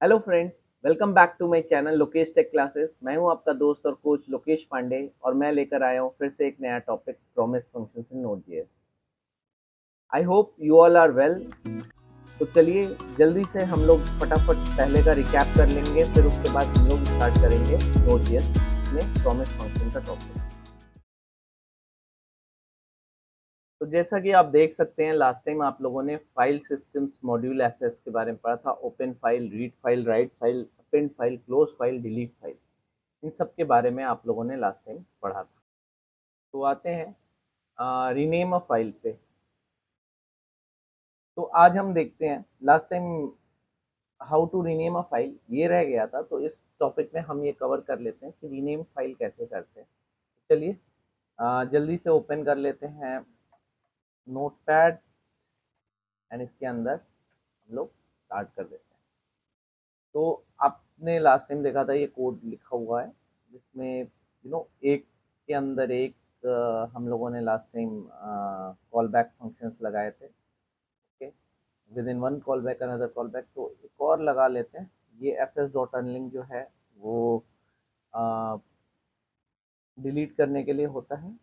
Hello friends, welcome back to my channel Lokesh tech classes. मैं हूं आपका दोस्त और कोच लोकेश पांडे और मैं लेकर आया हूं फिर से एक नया topic promise functions in node js. I hope you all are well. तो चलिए जल्दी से हम लोग फटाफट पहले का रिकैप कर लेंगे, फिर उसके बाद हम लोग स्टार्ट करेंगे नोड.जेएस में प्रॉमिस फंक्शन का टॉपिक। तो जैसा कि आप देख सकते हैं, लास्ट टाइम आप लोगों ने फाइल सिस्टम्स मॉड्यूल एफएस के बारे में पढ़ा था। Open file, read file, write file, append file, close file, delete file, इन सब के बारे में आप लोगों ने लास्ट टाइम पढ़ा था। तो आते हैं रीनेम अ फाइल पे। तो आज हम देखते हैं, last time how to rename a file ये रह गया था, तो इस टॉपिक में हम ये कवर कर लेते हैं कि रीनेम फाइल कैसे करते हैं। चलिए जल्दी से ओपन कर लेते हैं नोटपैड एंड इसके अंदर हम लोग स्टार्ट कर देते हैं। तो आपने लास्ट टाइम देखा था ये कोड लिखा हुआ है जिसमें एक के अंदर एक हम लोगों ने last time call back functions लगाए थे। Okay, with in one call back another call back. तो एक और लगा लेते हैं, ये एफ एस डॉट अनलिंक जो है वो डिलीट करने के लिए होता है,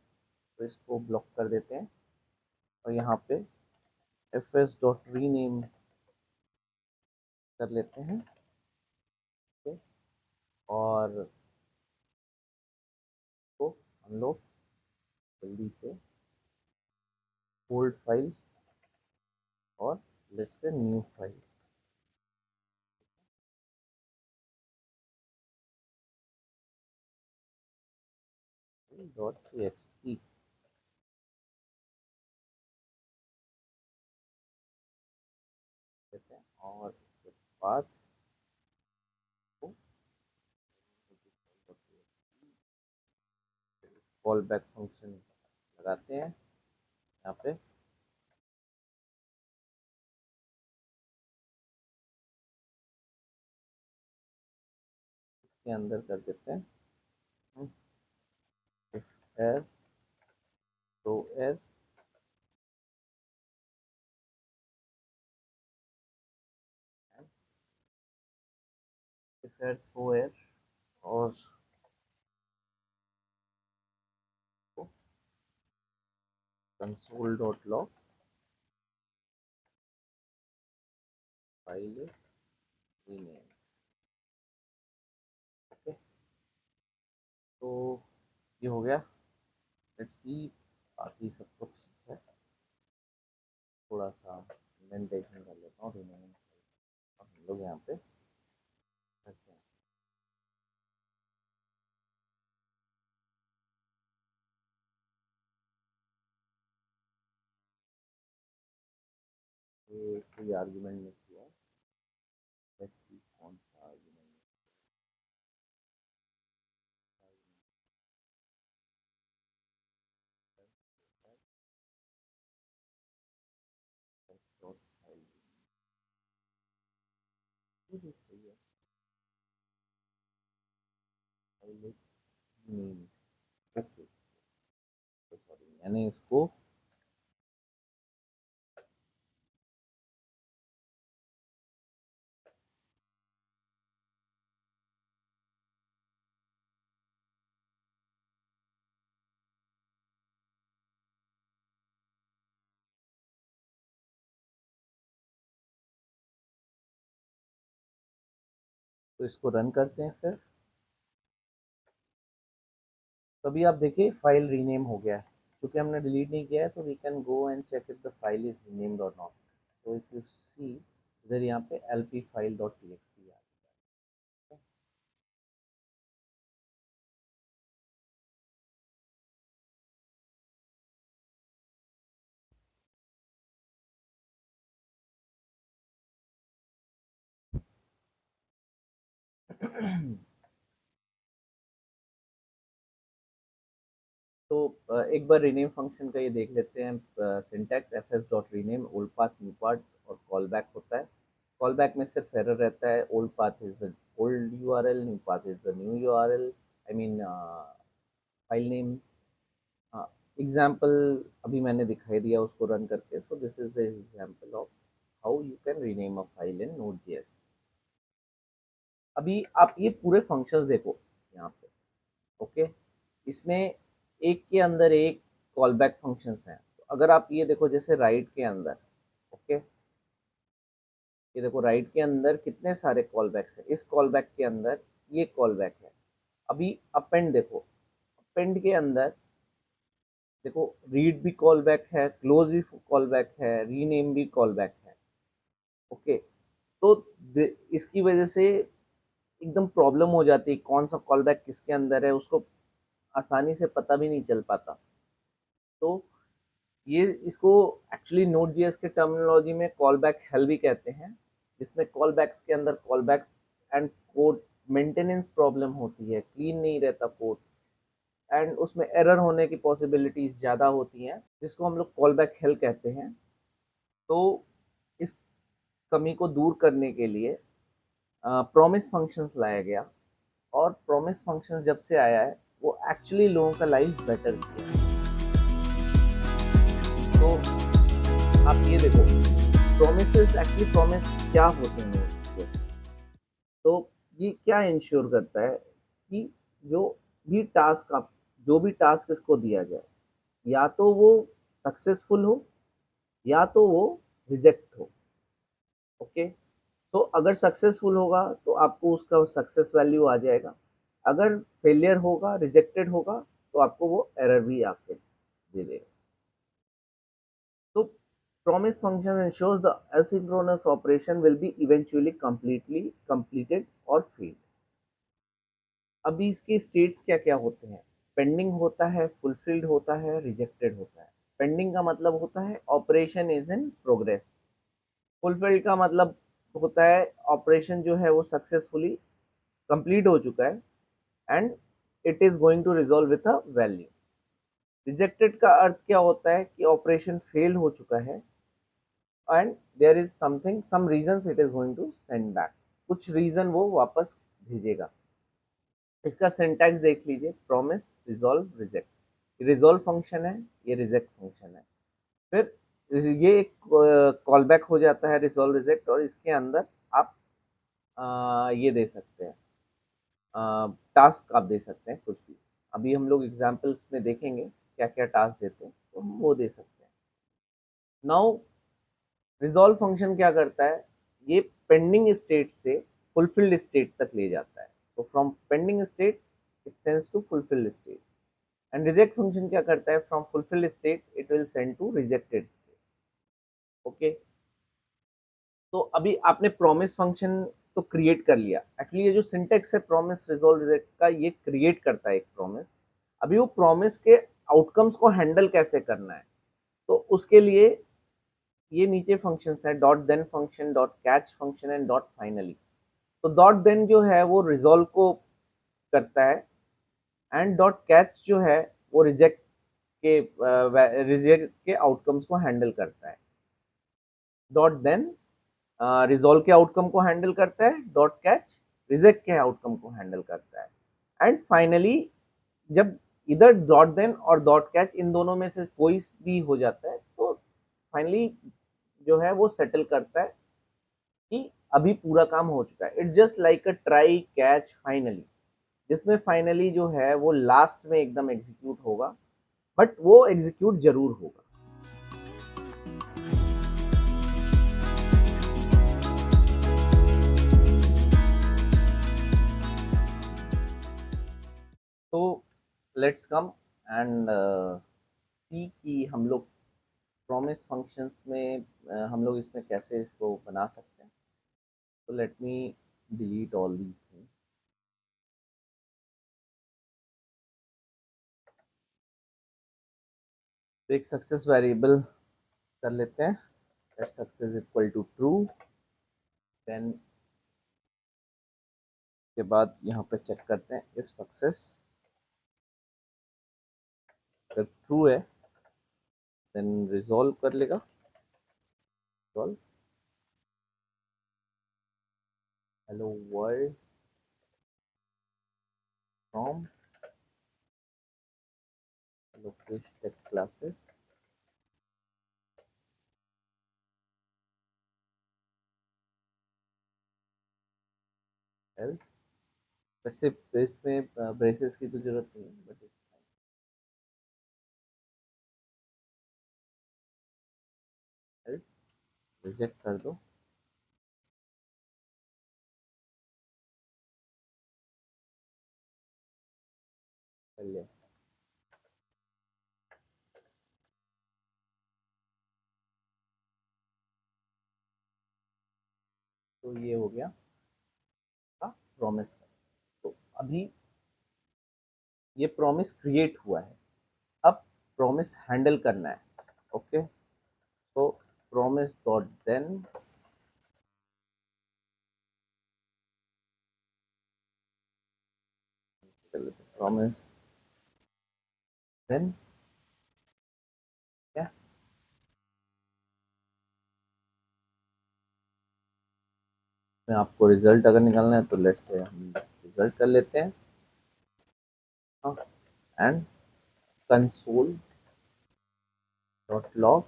तो इसको ब्लॉक कर देते हैं और यहाँ पे एफ एस डॉट रीनेम कर लेते हैं। ओके, और तो हम लोग जल्दी से ओल्ड फाइल और let's say new file dot TXT देते हैं और इसके बाद कॉल बैक फंक्शन लगाते हैं यहाँ पे। इसके अंदर कर देते हैं if air तो air if air throw air और console dot log file is renamed। Okay, तो ये हो गया। लेट्स सी, बाकी सब कुछ ठीक है। थोड़ा सा इंडेंटेशन कर लेता हूँ रिनेम हम लोग यहाँ पे करते हैं। ये कोई आर्गुमेंट मिस हुआ, लेट्स सी कौन सा आर्गुमेंट। ये सही है, फाइल इज नेम। ओके, तो सॉरी मैंने इसको तो इसको रन करते हैं फिर। तो अभी आप देखिए फाइल रीनेम हो गया है। क्योंकि हमने डिलीट नहीं किया है तो we can go and check if the file is renamed और नॉट। तो इफ यू सी इधर यहाँ पे lp file डॉट txt आ गया है। तो एक बार रीनेम फंक्शन का ये देख लेते हैं। Syntax F S dot rename old path new path और कॉल बैक होता है। कॉल बैक में सिर्फ एरर रहता है, old path is the old U R L, new path is the new U R L, I mean file name. Example अभी मैंने दिखाई दिया उसको रन करके। So this is the example of how you can rename a file in node js. अभी आप ये पूरे फंक्शंस देखो यहाँ पे, ओके, इसमें एक के अंदर एक कॉल बैक फंक्शंस हैं। तो अगर आप ये देखो जैसे राइट के अंदर, ओके, ये देखो राइट के अंदर कितने सारे कॉल बैक्स हैं, इस कॉल बैक के अंदर ये कॉल बैक है। अभी अपेंड देखो, अपेंड के अंदर देखो रीड भी कॉल बैक है, क्लोज भी कॉल बैक है, रीनेम भी कॉल बैक है, ओके। तो इसकी वजह से एकदम प्रॉब्लम हो जाती है, कौन सा कॉल बैक किसके अंदर है उसको आसानी से पता भी नहीं चल पाता। तो ये इसको एक्चुअली नोड जीएस के टर्मिनोलॉजी में कॉल बैक हेल भी कहते हैं, जिसमें कॉल बैक्स के अंदर callbacks and code maintenance problem होती है, क्लीन नहीं रहता कोड, एंड उसमें एरर होने की पॉसिबिलिटीज ज़्यादा होती हैं, जिसको हम लोग कॉल बैक हेल कहते हैं। तो इस कमी को दूर करने के लिए प्रॉमिस फंक्शंस लाया गया, और प्रॉमिस फंक्शंस जब से आया है वो एक्चुअली लोगों का लाइफ बेटर किया है। तो आप ये देखो, प्रोमिसेस एक्चुअली प्रॉमिस क्या होते हैं जैसे, तो ये क्या इंश्योर करता है कि जो भी टास्क आप जो भी टास्क इसको दिया जाए, या तो वो सक्सेसफुल हो या तो वो रिजेक्ट हो, ओके। तो अगर सक्सेसफुल होगा तो आपको उसका सक्सेस वैल्यू आ जाएगा, अगर फेलियर होगा, रिजेक्टेड होगा, तो आपको वो एरर भी आपके दे देगा। तो promise function ensures the asynchronous operation will be eventually completely completed or failed। अभी इसके स्टेट्स क्या क्या होते हैं, पेंडिंग होता है, फुलफिल्ड होता है, रिजेक्टेड होता है। पेंडिंग का मतलब होता है operation is in progress, fulfilled का मतलब होता है ऑपरेशन जो है वो सक्सेसफुली कंप्लीट हो चुका है and it is going to resolve with a value. Rejected का अर्थ क्या होता है कि ऑपरेशन फेल हो चुका है and there is something some reasons it is going to send back, कुछ रीजन वो वापस भेजेगा। इसका सिंटैक्स देख लीजिए, promise, resolve, reject. Resolve function है, ये रिजेक्ट फंक्शन है। फिर ये एक कॉल बैक हो जाता है रिजॉल्व रिजेक्ट, और इसके अंदर आप ये दे सकते हैं, टास्क आप दे सकते हैं कुछ भी। अभी हम लोग एग्जाम्पल्स में देखेंगे क्या क्या टास्क देते हैं, तो हम वो दे सकते हैं। नाउ रिजॉल्व फंक्शन क्या करता है, ये पेंडिंग स्टेट से फुलफिल्ड स्टेट तक ले जाता है। तो from pending state it sends to fulfilled state. And reject function क्या करता है, from fulfilled state it will send to rejected state, okay. तो अभी आपने प्रॉमिस फंक्शन तो क्रिएट कर लिया, एक्चुअली ये जो सिंटेक्स है प्रॉमिस रिजॉल्व रिजेक्ट का, ये क्रिएट करता है एक प्रॉमिस। अभी वो प्रॉमिस के आउटकम्स को हैंडल कैसे करना है, तो उसके लिए ये नीचे फंक्शंस है, dot then function, dot catch function and dot finally. तो डॉट देन जो है वो रिजॉल्व को करता है, एंड डॉट कैच जो है वो रिजेक्ट के आउटकम्स को हैंडल करता है। डॉट देन रिजॉल्व के आउटकम को हैंडल करता है, डॉट कैच रिजेक्ट के आउटकम को हैंडल करता है। एंड फाइनली जब इधर डॉट देन और डॉट कैच इन दोनों में से कोई भी हो जाता है, तो फाइनली जो है वो सेटल करता है कि अभी पूरा काम हो चुका है। It's just like a try catch finally, जिसमें फाइनली जो है वो लास्ट में एकदम एग्जीक्यूट होगा, बट वो एग्जीक्यूट जरूर होगा। तो लेट्स कम एंड सी कि हम लोग प्रॉमिस फंक्शंस में हम लोग इसमें कैसे इसको बना सकते हैं। तो let me delete all these things. तो एक सक्सेस वेरिएबल कर लेते हैं, that success equal to true. Then के बाद यहाँ पे चेक करते हैं इफ सक्सेस अगर ट्रू है देन रिजॉल्व कर लेगा, resolve hello world from Lokesh tech classes, else, वैसे इसमें ब्रेसेस की तो जरूरत नहीं है बट एल्स रिजेक्ट कर दो। कर लिया। तो ये हो गया का प्रॉमिस। तो अभी ये प्रॉमिस क्रिएट हुआ है, अब प्रॉमिस हैंडल करना है। ओके, तो promise dot then promise then क्या, मैं आपको रिजल्ट अगर निकालना है तो लेट्स से हम रिजल्ट कर लेते हैं। हाँ, and console dot log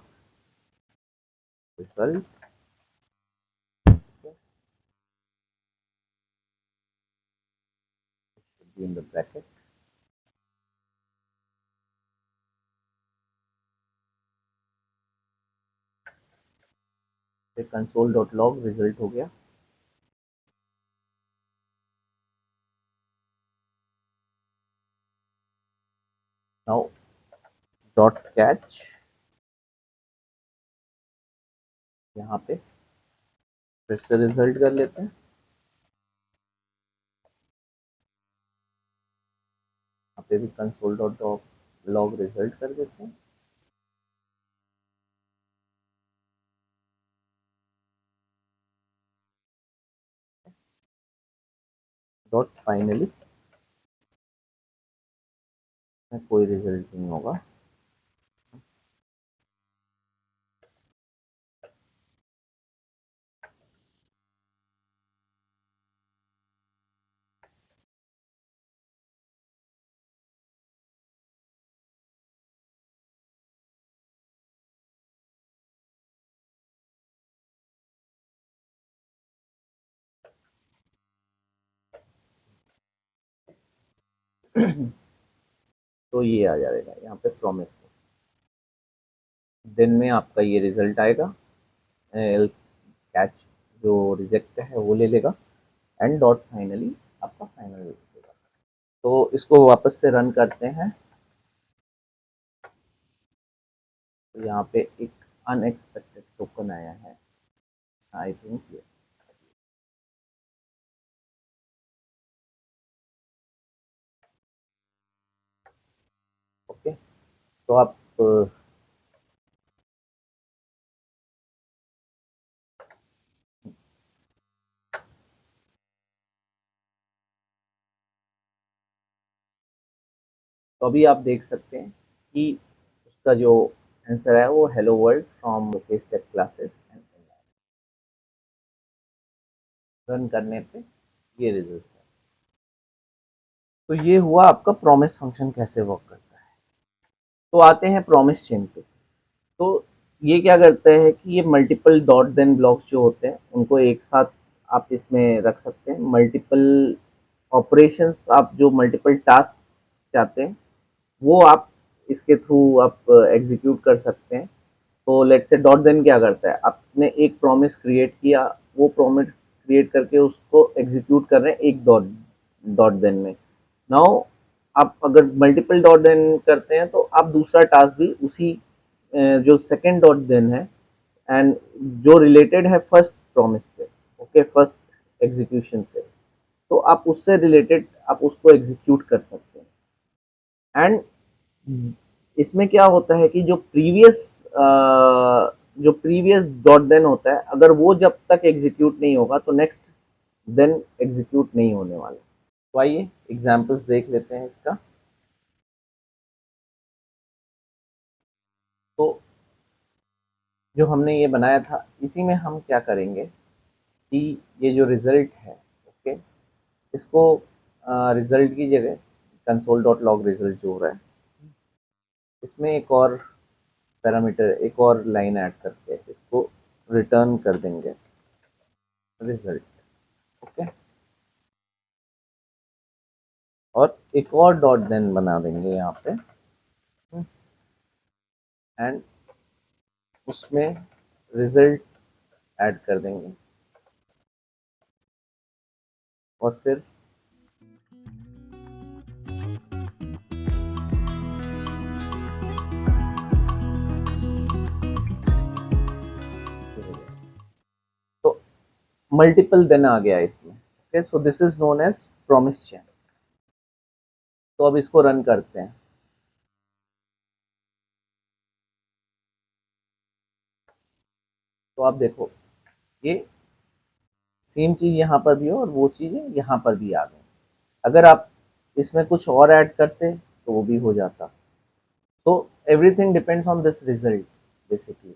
result in the bracket, console dot log result हो गया। नाउ डॉट कैच, यहाँ पे फिर से रिजल्ट कर लेते हैं। यहाँ पे भी कंसोल डॉट लॉग रिजल्ट कर देते हैं। डॉट फाइनली, कोई रिजल्ट नहीं होगा। तो ये आ जाएगा यहाँ पे प्रॉमिस, दिन में आपका ये रिजल्ट आएगा। एल्स कैच जो रिजेक्ट है वो ले लेगा, एंड डॉट फाइनली आपका फाइनल देगा। तो इसको वापस से रन करते हैं। तो यहाँ पे एक अनएक्सपेक्टेड टोकन आया है, आई थिंक यस। ओके, तो आप तो अभी आप देख सकते हैं कि उसका जो आंसर है वो hello world from Lokesh tech classes and run करने पे ये रिजल्ट है। तो ये हुआ आपका प्रॉमिस फंक्शन कैसे वर्क करता है। तो आते हैं प्रॉमिस चेन पे। तो ये क्या करता है कि ये मल्टीपल डॉट देन ब्लॉक्स जो होते हैं उनको एक साथ आप इसमें रख सकते हैं। मल्टीपल ऑपरेशंस, आप जो मल्टीपल टास्क चाहते हैं वो आप इसके थ्रू आप एग्जीक्यूट कर सकते हैं। तो लेट्स से डॉट देन क्या करता है, आपने एक प्रॉमिस क्रिएट किया, वो प्रॉमिस क्रिएट करके उसको एग्जीक्यूट कर रहे हैं एक डॉट डॉट देन में। नाउ आप अगर मल्टीपल डॉट देन करते हैं तो आप दूसरा टास्क भी उसी जो सेकेंड डॉट देन है एंड जो रिलेटेड है फर्स्ट प्रॉमिस से, ओके, फर्स्ट एग्जीक्यूशन से, तो आप उससे रिलेटेड आप उसको एग्जीक्यूट कर सकते हैं। एंड इसमें क्या होता है कि जो प्रीवियस डॉट देन होता है, अगर वो जब तक एग्जीक्यूट नहीं होगा तो नेक्स्ट देन एग्जीक्यूट नहीं होने वाला। तो आइए एग्जांपल्स देख लेते हैं इसका। तो जो हमने ये बनाया था इसी में हम क्या करेंगे कि ये जो रिजल्ट है, ओके, इसको रिजल्ट की जगह कंसोल डॉट लॉग रिजल्ट जो हो रहा है इसमें एक और पैरामीटर, एक और लाइन ऐड करके इसको रिटर्न कर देंगे रिजल्ट। ओके, और एक और डॉट देन बना देंगे यहाँ पे, एंड उसमें रिजल्ट ऐड कर देंगे, और फिर तो मल्टीपल देन आ गया इसमें। Okay, so this is known as promise chain. तो अब इसको रन करते हैं। तो आप देखो, ये सेम चीज यहाँ पर भी हो और वो चीजें यहाँ पर भी आ गई। अगर आप इसमें कुछ और ऐड करते तो वो भी हो जाता। तो everything depends on this result basically,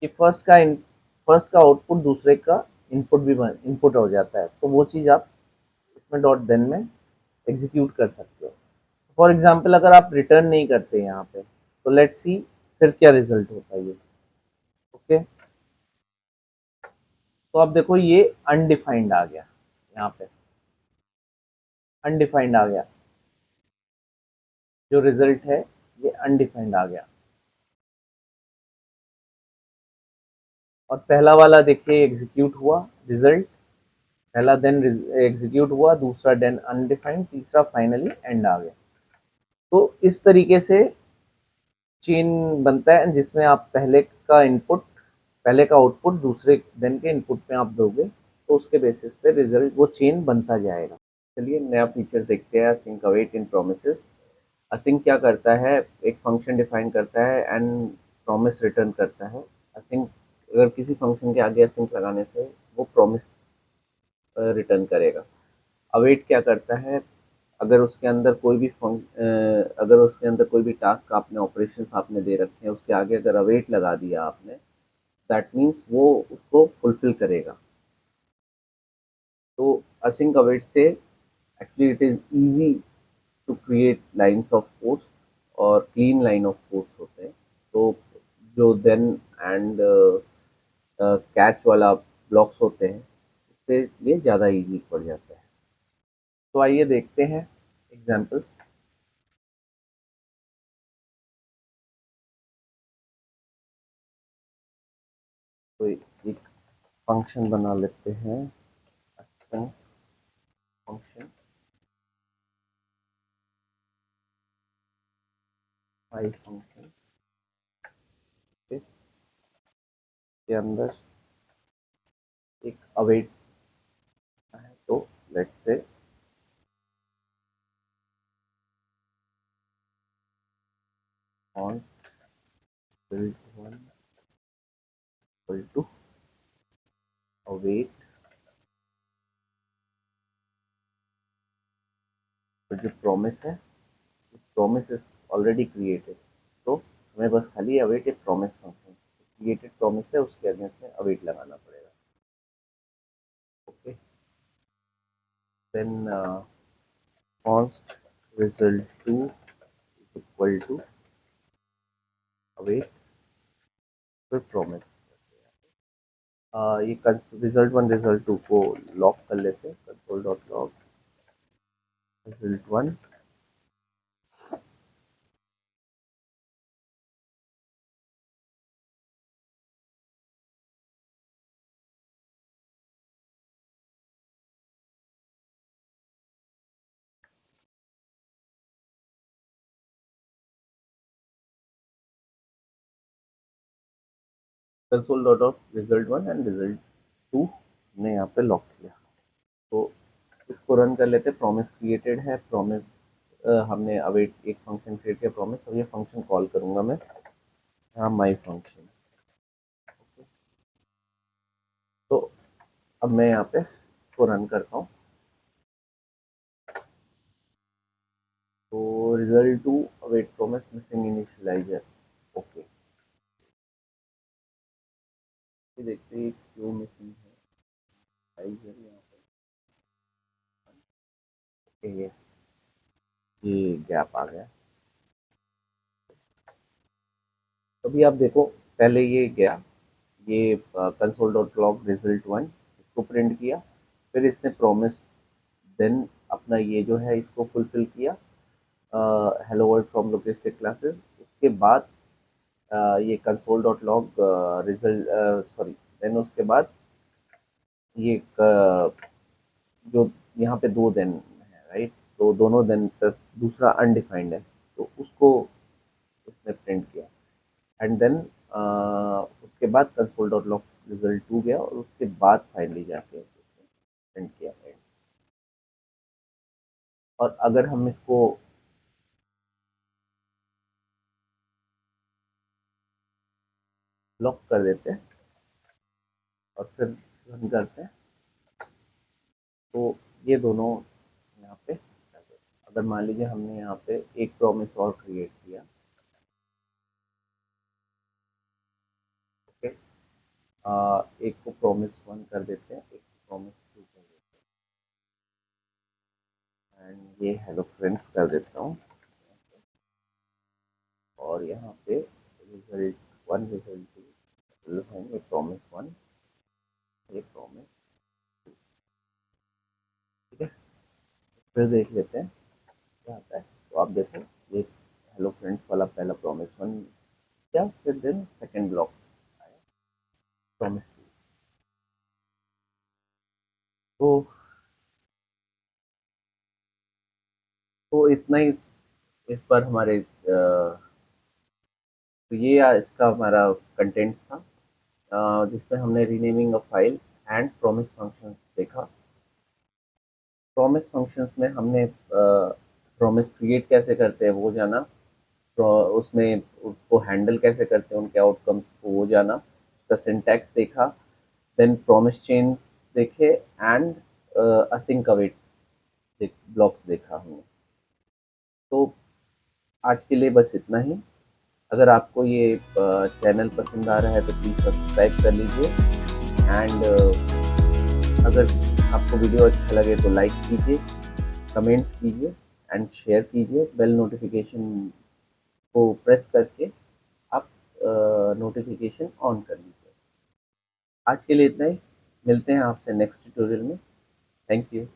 कि फर्स्ट का आउटपुट दूसरे का इनपुट भी इनपुट हो जाता है। तो वो चीज़ आप इसमें डॉट देन में एग्जीक्यूट कर सकते हो। फॉर एग्जाम्पल अगर आप रिटर्न नहीं करते यहाँ पे, तो लेट्स सी फिर क्या रिजल्ट होता है ये। ओके, तो आप देखो ये अनडिफाइंड आ गया, यहाँ पे अनडिफाइंड आ गया, जो रिजल्ट है ये अनडिफाइंड आ गया। और पहला वाला देखिए एग्जीक्यूट हुआ रिजल्ट, पहला देन एग्जीक्यूट हुआ, दूसरा देन अनडिफाइंड, तीसरा फाइनली एंड आ गया। तो इस तरीके से चेन बनता है, जिसमें आप पहले का आउटपुट दूसरे देन के इनपुट में आप दोगे, तो उसके बेसिस पे रिजल्ट वो चेन बनता जाएगा। चलिए नया फीचर देखते हैं, असिंक अवेट इन प्रोमिसेस। असिंक क्या करता है, एक फंक्शन डिफाइन करता है एंड प्रॉमिस रिटर्न करता है। असिंक, अगर किसी फंक्शन के आगे असिंक लगाने से वो प्रॉमिस रिटर्न करेगा। अवेट क्या करता है, अगर उसके अंदर कोई भी अगर उसके अंदर कोई भी टास्क आपने ऑपरेशंस आपने दे रखे हैं, उसके आगे अगर अवेट लगा दिया आपने, दैट मीन्स वो उसको फुलफिल करेगा। तो असिंक अवेट से actually it is easy to create lines of codes, और क्लीन लाइन ऑफ कोड्स होते हैं। तो जो देन एंड कैच वाला ब्लॉक्स होते हैं, उससे ये ज़्यादा इजी पड़ जाता है। तो आइए देखते हैं एग्जाम्पल्स। तो एक फंक्शन बना लेते हैं, async फंक्शन फाइल फंक्शन के अंदर एक अवेट है। तो let's say const build one equal to await, तो जो प्रॉमिस है, इस प्रॉमिस इज ऑलरेडी क्रिएटेड, तो हमें बस खाली अवेट एक प्रॉमिस फंक्शन क्रिएटेड प्रॉमिस है, उसके अगेंस्ट में अवेट लगाना पड़ेगा। Okay, then const result2 is equal to await फिर प्रॉमिस। ये रिजल्ट वन रिजल्ट टू को लॉक कर लेते हैं, console dot log result one, console dot of result one and result two ने यहाँ पे लॉक किया। तो इसको रन कर लेते हैं। प्रॉमिस क्रिएटेड है, प्रॉमिस हमने अवेट एक फंक्शन क्रिएट किया प्रॉमिस, और ये फंक्शन कॉल करूंगा मैं यहाँ माई फंक्शन। तो अब मैं यहाँ पे इसको रन करता हूँ। तो result two await promise missing initializer. Okay, ये देखते हैं क्यों मिसिंग है इनिशियलाइजर यहाँ पे। यस, ये गैप आ गया। अभी आप देखो, पहले ये गया, ये console dot log result one, इसको प्रिंट किया, फिर इसने प्रॉमिस देन अपना ये जो है इसको फुलफिल किया, hello world from Lokesh tech classes. उसके बाद ये console dot log result, sorry, then उसके बाद ये जो यहाँ पे 2 दिन है, राइट, तो दोनों दिन तक दूसरा अनडिफाइंड है, तो उसको इसने प्रिंट किया। एंड देन उसके बाद कंसोल डॉट लॉग रिजल्ट 2 गया, और उसके बाद फाइनली जाके इसने प्रिंट किया है। और अगर हम इसको लॉक कर देते हैं और फिर रन करते हैं, तो ये दोनों यहाँ पे, अगर मान लीजिए हमने यहाँ पे एक प्रॉमिस और क्रिएट किया, ओके, एक को प्रॉमिस 1 कर देते हैं, एक को प्रॉमिस 2 कर देते हैं, एंड ये हेलो फ्रेंड्स कर देता हूँ, और यहाँ पे रिजल्ट 1 रिजल्ट 2 है, ये प्रॉमिस 1, ये प्रॉमिस, ठीक है। फिर देख लेते हैं क्या आता है। तो आप देखो, ये हेलो फ्रेंड्स वाला पहला प्रॉमिस 1 क्या, फिर देन सेकंड ब्लॉक आया प्रॉमिस 2। तो इतना ही इस बार हमारे तो ये आज का हमारा कंटेंट्स था, जिसमें हमने renaming a file and promise functions देखा। प्रॉमिस फंक्शंस में हमने प्रॉमिस क्रिएट कैसे करते हैं वो जाना, तो उसमें उसको हैंडल कैसे करते हैं, उनके आउटकम्स को वो जाना, उसका सिंटैक्स देखा, देन प्रॉमिस चेन्स देखे, एंड असिंक अवेट ब्लॉक्स देखा हमने। तो आज के लिए बस इतना ही। अगर आपको ये चैनल पसंद आ रहा है तो प्लीज़ सब्सक्राइब कर लीजिए, एंड अगर आपको वीडियो अच्छा लगे तो लाइक कीजिए, कमेंट्स कीजिए, एंड शेयर कीजिए। बेल नोटिफिकेशन को प्रेस करके आप नोटिफिकेशन ऑन कर लीजिए। आज के लिए इतना ही, मिलते हैं आपसे नेक्स्ट ट्यूटोरियल में। Thank you.